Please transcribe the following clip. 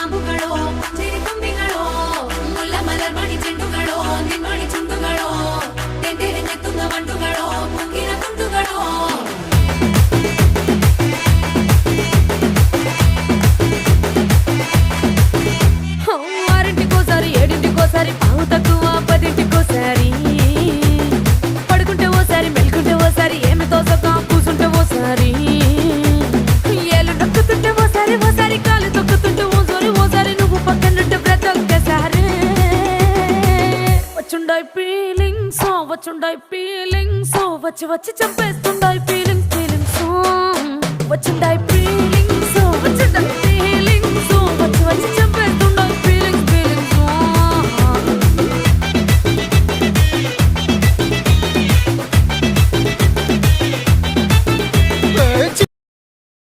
കാമ്പുകളോ ചെരിക്കൊമ്പികളോ മുല്ലമലർ മണി ചെണ്ടുകളോ നിൻമണി ചുണ്ടുകളോ തെന്തെറിഞ്ഞെത്തുന്ന വണ്ടുകളോ പൊങ്കിന തുണ്ടുകളോ ఆరింటికోసారి ఏడింటికోసారి పావు తక్కువ పదింటికోసారి పడుకుంటే ఓసారి మెలుకుంటే ఓసారి ఏమి తోసక కూసుంటే ఓసారి ఏళ్ళు నొక్కుతుంటే ఓసారి ఓసారి కాలు తొక్కుతుంటే ఓసారి నువ్వు పక్కనుంటే బ్రతొక్కసారి వచ్చుండాయి ఫీలింగ్స్ వచ్చి వచ్చి చంపేస్తుండాయి ఫీలింగ్స్ వచ్చుండాయి ఫీలింగ్స్ వచ్చి వచ్చి